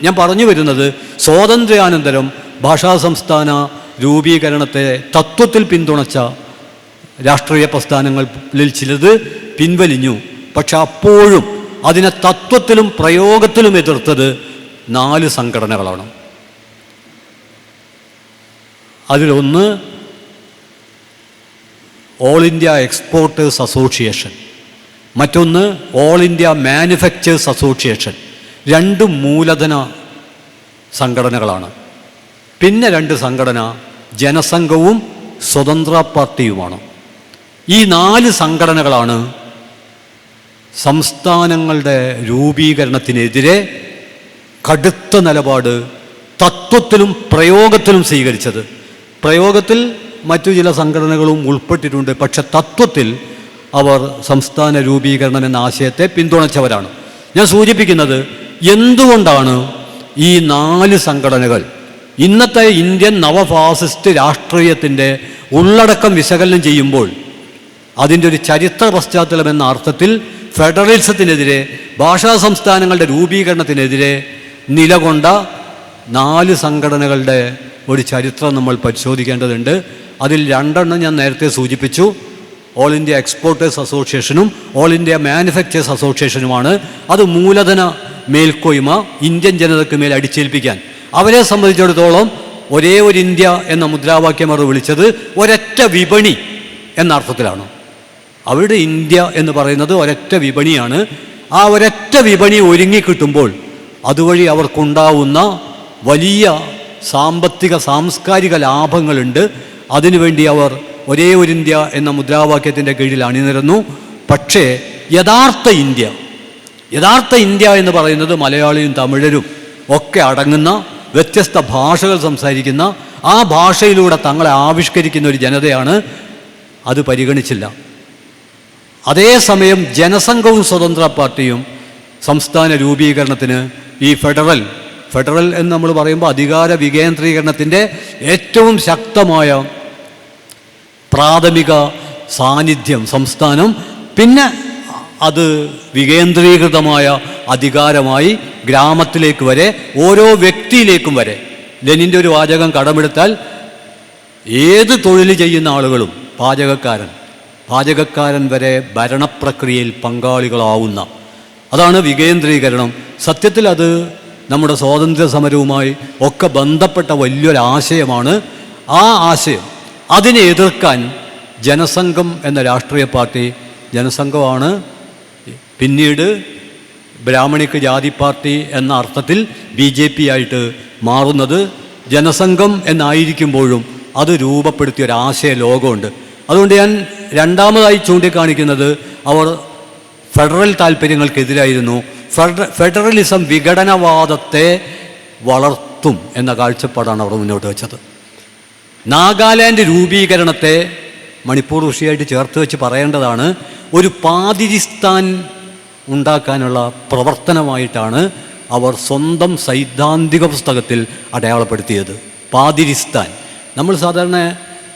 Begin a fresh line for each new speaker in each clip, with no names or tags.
ഞാൻ പറഞ്ഞു വരുന്നത്, സ്വാതന്ത്ര്യാനന്തരം ഭാഷാ സംസ്ഥാന രൂപീകരണത്തെ തത്വത്തിൽ പിന്തുണച്ച രാഷ്ട്രീയ പ്രസ്ഥാനങ്ങളിൽ ചിലത് പിൻവലിഞ്ഞു. പക്ഷെ അപ്പോഴും അതിനെ തത്വത്തിലും പ്രയോഗത്തിലും എതിർത്തത് 4 സംഘടനകളാണ്. അതിലൊന്ന് ഓൾ ഇന്ത്യ എക്സ്പോർട്ടേഴ്സ് അസോസിയേഷൻ, മറ്റൊന്ന് ഓൾ ഇന്ത്യ മാനുഫാക്ചേഴ്സ് അസോസിയേഷൻ. 2 മൂലധന സംഘടനകളാണ്. പിന്നെ 2 സംഘടന ജനസംഘവും സ്വതന്ത്ര പാർട്ടിയുമാണ്. ഈ 4 സംഘടനകളാണ് സംസ്ഥാനങ്ങളുടെ രൂപീകരണത്തിനെതിരെ കടുത്ത നിലപാട് തത്വത്തിലും പ്രയോഗത്തിലും സ്വീകരിച്ചത്. പ്രയോഗത്തിൽ മറ്റു ചില സംഘടനകളും ഉൾപ്പെട്ടിട്ടുണ്ട്, പക്ഷെ തത്വത്തിൽ അവർ സംസ്ഥാന രൂപീകരണം എന്ന ആശയത്തെ പിന്തുണച്ചവരാണ്. ഞാൻ സൂചിപ്പിക്കുന്നത്, എന്തുകൊണ്ടാണ് ഈ 4 സംഘടനകൾ ഇന്നത്തെ ഇന്ത്യൻ നവഫാസിസ്റ്റ് രാഷ്ട്രീയത്തിൻ്റെ ഉള്ളടക്കം വിശകലനം ചെയ്യുമ്പോൾ അതിൻ്റെ ഒരു ചരിത്ര പശ്ചാത്തലം എന്ന അർത്ഥത്തിൽ ഫെഡറലിസത്തിനെതിരെ, ഭാഷാ സംസ്ഥാനങ്ങളുടെ രൂപീകരണത്തിനെതിരെ നിലകൊണ്ട 4 സംഘടനകളുടെ ഒരു ചരിത്രം നമ്മൾ പരിശോധിക്കേണ്ടതുണ്ട്. അതിൽ 2 ഞാൻ നേരത്തെ സൂചിപ്പിച്ചു. ഓൾ ഇന്ത്യ എക്സ്പോർട്ടേഴ്സ് അസോസിയേഷനും ഓൾ ഇന്ത്യ മാനുഫാക്ചേഴ്സ് അസോസിയേഷനുമാണ്. അത് മൂലധന മേൽക്കോയ്മ ഇന്ത്യൻ ജനതയ്ക്ക് മേൽ അടിച്ചേൽപ്പിക്കാൻ അവരെ സംബന്ധിച്ചിടത്തോളം ഒരേ ഒരു ഇന്ത്യ എന്ന മുദ്രാവാക്യം അവർ വിളിച്ചത് ഒരൊറ്റ വിപണി എന്ന അർത്ഥത്തിലാണ്. അവരുടെ ഇന്ത്യ എന്ന് പറയുന്നത് ഒരൊറ്റ വിപണിയാണ്. ആ ഒരൊറ്റ വിപണി ഒരുങ്ങിക്കിട്ടുമ്പോൾ അതുവഴി അവർക്കുണ്ടാവുന്ന വലിയ സാമ്പത്തിക സാംസ്കാരിക ലാഭങ്ങളുണ്ട്. അതിനുവേണ്ടി അവർ ഒരേ ഒരു ഇന്ത്യ എന്ന മുദ്രാവാക്യത്തിൻ്റെ കീഴിൽ അണിനിരന്നു. പക്ഷേ യഥാർത്ഥ ഇന്ത്യ എന്ന് പറയുന്നത് മലയാളിയും തമിഴരും ഒക്കെ അടങ്ങുന്ന വ്യത്യസ്ത ഭാഷകൾ സംസാരിക്കുന്ന, ആ ഭാഷയിലൂടെ തങ്ങളെ ആവിഷ്കരിക്കുന്ന ഒരു ജനതയാണ്. അത് പരിഗണിച്ചില്ല. അതേസമയം ജനസംഘവും സ്വതന്ത്ര പാർട്ടിയും സംസ്ഥാന രൂപീകരണത്തിന് ഈ ഫെഡറൽ എന്ന് നമ്മൾ പറയുമ്പോൾ അധികാര വികേന്ദ്രീകരണത്തിൻ്റെ ഏറ്റവും ശക്തമായ പ്രാഥമിക സാന്നിധ്യം സംസ്ഥാനം, പിന്നെ അത് വികേന്ദ്രീകൃതമായ അധികാരമായി ഗ്രാമത്തിലേക്ക് വരെ, ഓരോ വ്യക്തിയിലേക്കും വരെ. ലെനിൻ്റെ ഒരു വാചകം കടമെടുത്താൽ ഏത് തൊഴിൽ ചെയ്യുന്ന ആളുകളും, പാചകക്കാരൻ വരെ ഭരണപ്രക്രിയയിൽ പങ്കാളികളാവുന്ന, അതാണ് വികേന്ദ്രീകരണം. സത്യത്തിൽ അത് നമ്മുടെ സ്വാതന്ത്ര്യ സമരവുമായി ഒക്കെ ബന്ധപ്പെട്ട വലിയൊരാശയമാണ്. ആ ആശയം, അതിനെ എതിർക്കാൻ ജനസംഘം എന്ന രാഷ്ട്രീയ പാർട്ടി, ജനസംഘമാണ് പിന്നീട് ബ്രാഹ്മണിക് ജാതി പാർട്ടി എന്ന അർത്ഥത്തിൽ BJP ആയിട്ട് മാറുന്നത്. ജനസംഘം എന്നായിരിക്കുമ്പോഴും അത് രൂപപ്പെടുത്തിയൊരാശയ ലോകമുണ്ട്. അതുകൊണ്ട് ഞാൻ രണ്ടാമതായി ചൂണ്ടിക്കാണിക്കുന്നത്, അവർ ഫെഡറൽ താല്പര്യങ്ങൾക്കെതിരായിരുന്നു. ഫെഡറലിസം വിഘടനവാദത്തെ വളർത്തും എന്ന കാഴ്ചപ്പാടാണ് അവർ മുന്നോട്ട് വെച്ചത്. നാഗാലാൻഡ് രൂപീകരണത്തെ മണിപ്പൂർ വിഷയമായിട്ട് ചേർത്ത് വെച്ച് പറയേണ്ടതാണ്. ഒരു പാതിരിസ്ഥാൻ ഉണ്ടാക്കാനുള്ള പ്രവർത്തനമായിട്ടാണ് അവർ സ്വന്തം സൈദ്ധാന്തിക പുസ്തകത്തിൽ അടയാളപ്പെടുത്തിയത്. പാതിരിസ്ഥാൻ, നമ്മൾ സാധാരണ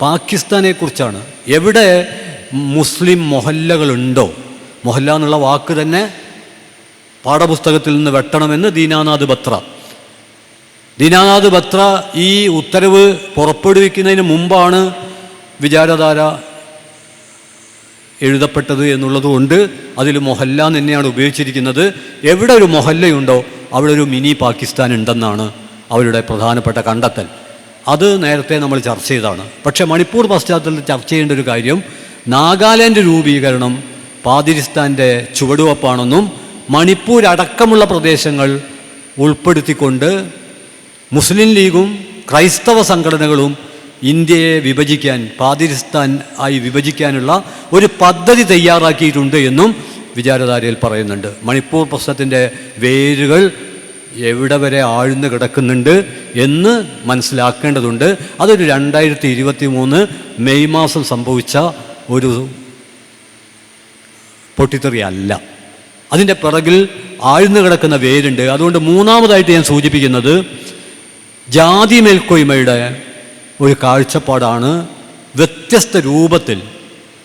പാകിസ്ഥാനെക്കുറിച്ചാണ്. എവിടെ മുസ്ലിം മൊഹല്ലകളുണ്ടോ, മൊഹല്ല എന്നുള്ള വാക്ക് തന്നെ പാഠപുസ്തകത്തിൽ നിന്ന് വെട്ടണമെന്ന് ദീനാനാഥ് ബത്ര ഈ ഉത്തരവ് പുറപ്പെടുവിക്കുന്നതിന് മുമ്പാണ് വിചാരധാര എഴുതപ്പെട്ടത് എന്നുള്ളതുകൊണ്ട് അതിൽ മൊഹല്ല തന്നെയാണ് ഉപയോഗിച്ചിരിക്കുന്നത്. എവിടെ ഒരു മൊഹല്ലയുണ്ടോ അവിടെ ഒരു മിനി പാകിസ്ഥാൻ ഉണ്ടെന്നാണ് അവരുടെ പ്രധാനപ്പെട്ട കണ്ടെത്തൽ. അത് നേരത്തെ നമ്മൾ ചർച്ച ചെയ്തതാണ്. പക്ഷേ മണിപ്പൂർ പശ്ചാത്തലത്തിൽ ചർച്ച ചെയ്യേണ്ട ഒരു കാര്യം, നാഗാലാൻഡ് രൂപീകരണം പാതിരിസ്ഥാൻ്റെ ചുവടുവെപ്പാണെന്നും മണിപ്പൂർ അടക്കമുള്ള പ്രദേശങ്ങൾ ഉൾപ്പെടുത്തിക്കൊണ്ട് മുസ്ലിം ലീഗും ക്രൈസ്തവ സംഘടനകളും ഇന്ത്യയെ വിഭജിക്കാൻ, പാതിരിസ്ഥാൻ ആയി വിഭജിക്കാനുള്ള ഒരു പദ്ധതി തയ്യാറാക്കിയിട്ടുണ്ട് എന്നും വിചാരധാരയിൽ പറയുന്നുണ്ട്. മണിപ്പൂർ പ്രശ്നത്തിൻ്റെ വേരുകൾ എവിടെ വരെ ആഴ്ന്നു കിടക്കുന്നുണ്ട് എന്ന് മനസ്സിലാക്കേണ്ടതുണ്ട്. അതൊരു 2023 മെയ് മാസം സംഭവിച്ച ഒരു പൊട്ടിത്തെറി അല്ല. അതിൻ്റെ പിറകിൽ ആഴ്ന്നു കിടക്കുന്ന വേരുണ്ട്. അതുകൊണ്ട് മൂന്നാമതായിട്ട് ഞാൻ സൂചിപ്പിക്കുന്നത് ജാതി മേൽക്കോയ്മയുടെ ഒരു കാഴ്ചപ്പാടാണ് വ്യത്യസ്ത രൂപത്തിൽ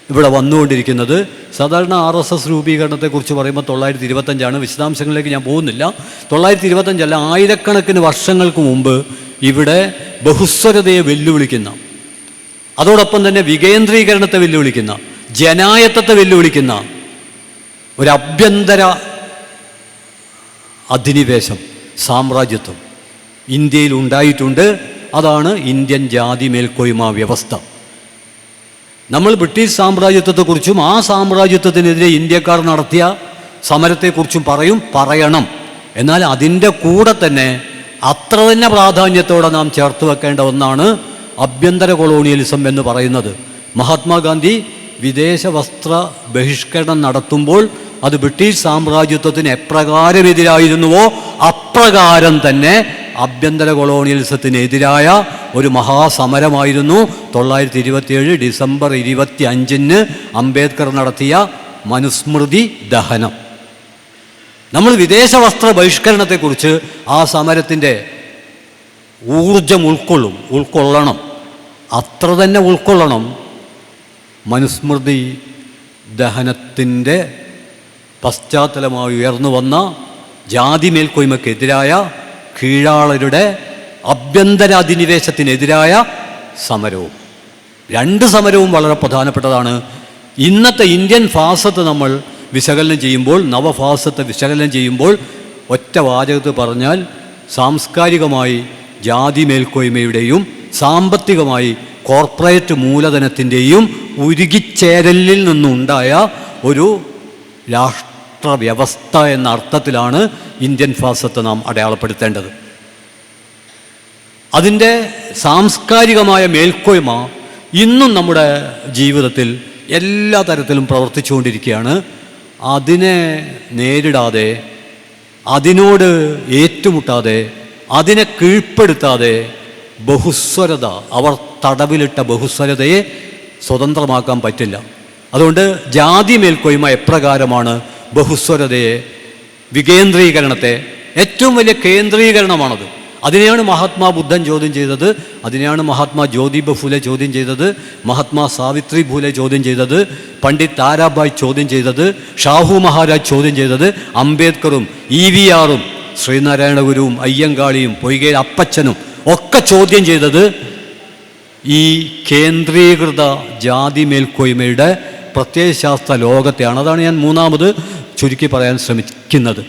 ഇവിടെ വന്നുകൊണ്ടിരിക്കുന്നത്. സാധാരണ RSS രൂപീകരണത്തെക്കുറിച്ച് പറയുമ്പോൾ 925 വിശദാംശങ്ങളിലേക്ക് ഞാൻ പോകുന്നില്ല. 925 ആയിരക്കണക്കിന് വർഷങ്ങൾക്ക് മുമ്പ് ഇവിടെ ബഹുസ്വരതയെ വെല്ലുവിളിക്കുന്ന, അതോടൊപ്പം തന്നെ വികേന്ദ്രീകരണത്തെ വെല്ലുവിളിക്കുന്ന, ജനായത്തത്തെ വെല്ലുവിളിക്കുന്ന ഒരു ആഭ്യന്തര അധിനിവേശം, സാമ്രാജ്യത്വം ഇന്ത്യയിൽ ഉണ്ടായിട്ടുണ്ട്. അതാണ് ഇന്ത്യൻ ജാതി മേൽക്കോയ്മ വ്യവസ്ഥ. നമ്മൾ ബ്രിട്ടീഷ് സാമ്രാജ്യത്വത്തെക്കുറിച്ചും ആ സാമ്രാജ്യത്വത്തിനെതിരെ ഇന്ത്യക്കാർ നടത്തിയ സമരത്തെക്കുറിച്ചും പറയണം. എന്നാൽ അതിൻ്റെ കൂടെ തന്നെ അത്ര തന്നെ പ്രാധാന്യത്തോടെ നാം ചേർത്ത് വെക്കേണ്ട ഒന്നാണ് ആഭ്യന്തര കൊളോണിയലിസം എന്ന് പറയുന്നത്. മഹാത്മാഗാന്ധി വിദേശ വസ്ത്ര ബഹിഷ്കരണം നടത്തുമ്പോൾ അത് ബ്രിട്ടീഷ് സാമ്രാജ്യത്വത്തിന് എപ്രകാരം എതിരായിരുന്നുവോ അപ്രകാരം തന്നെ ആഭ്യന്തര കൊളോണിയലിസത്തിനെതിരായ ഒരു മഹാസമരമായിരുന്നു 927 ഡിസംബർ 25 അംബേദ്കർ നടത്തിയ മനുസ്മൃതി ദഹനം. നമ്മൾ വിദേശ വസ്ത്ര ബഹിഷ്കരണത്തെക്കുറിച്ച് ആ സമരത്തിൻ്റെ ഊർജം ഉൾക്കൊള്ളണം. അത്ര തന്നെ ഉൾക്കൊള്ളണം മനുസ്മൃതി ദഹനത്തിൻ്റെ പശ്ചാത്തലമായി ഉയർന്നു വന്ന ജാതി മേൽക്കോയ്മയ്ക്കെതിരായ കീഴാളരുടെ ആഭ്യന്തര അധിനിവേശത്തിനെതിരായ സമരവും. രണ്ട് സമരവും വളരെ പ്രധാനപ്പെട്ടതാണ്. ഇന്നത്തെ ഇന്ത്യൻ ഫാസത്ത് നമ്മൾ വിശകലനം ചെയ്യുമ്പോൾ, നവഫാസത്തെ വിശകലനം ചെയ്യുമ്പോൾ ഒറ്റ വാചകത്തിൽ പറഞ്ഞാൽ സാംസ്കാരികമായി ജാതി മേൽക്കോയ്മയുടെയും സാമ്പത്തികമായി കോർപ്പറേറ്റ് മൂലധനത്തിൻ്റെയും ഉരുകിച്ചേരലിൽ നിന്നുണ്ടായ ഒരു രാഷ്ട്രവ്യവസ്ഥ എന്ന അർത്ഥത്തിലാണ് ഇന്ത്യൻ ഫാസത്തെ നാം അടയാളപ്പെടുത്തേണ്ടത്. അതിൻ്റെ സാംസ്കാരികമായ മേൽക്കോയ്മ ഇന്നും നമ്മുടെ ജീവിതത്തിൽ എല്ലാ തരത്തിലും പ്രവർത്തിച്ചുകൊണ്ടിരിക്കുകയാണ്. അതിനെ നേരിടാതെ, അതിനോട് ഏറ്റുമുട്ടാതെ, അതിനെ കീഴ്പ്പെടുത്താതെ ബഹുസ്വരത, അവർ തടവിലിട്ട ബഹുസ്വരതയെ സ്വതന്ത്രമാക്കാൻ പറ്റില്ല. അതുകൊണ്ട് ജാതി മേൽക്കോയ്മ എപ്രകാരമാണ് ബഹുസ്വരതയെ, വികേന്ദ്രീകരണത്തെ, ഏറ്റവും വലിയ കേന്ദ്രീകരണമാണത്. അതിനെയാണ് മഹാത്മാ ബുദ്ധൻ ചോദ്യം ചെയ്തത്, അതിനെയാണ് മഹാത്മാ ജ്യോതിബ ഫുലെ ചോദ്യം ചെയ്തത്, മഹാത്മാ സാവിത്രി ഫുലെ ചോദ്യം ചെയ്തത്, പണ്ഡിറ്റ് താരാഭായ് ചോദ്യം ചെയ്തത്, ഷാഹു മഹാരാജ് ചോദ്യം ചെയ്തത്, അംബേദ്കറും EVR ശ്രീനാരായണ ഗുരുവും അയ്യങ്കാളിയും പൊയ്കയിൽ അപ്പച്ചനും ഒക്കെ ചോദ്യം ചെയ്തത് ഈ കേന്ദ്രീകൃത ജാതി മേൽക്കോയ്മയുടെ പ്രത്യയശാസ്ത്ര ലോകത്തെയാണ്. അതാണ് ഞാൻ മൂന്നാമത് ചുരുക്കി പറയാൻ ശ്രമിക്കുന്നത്.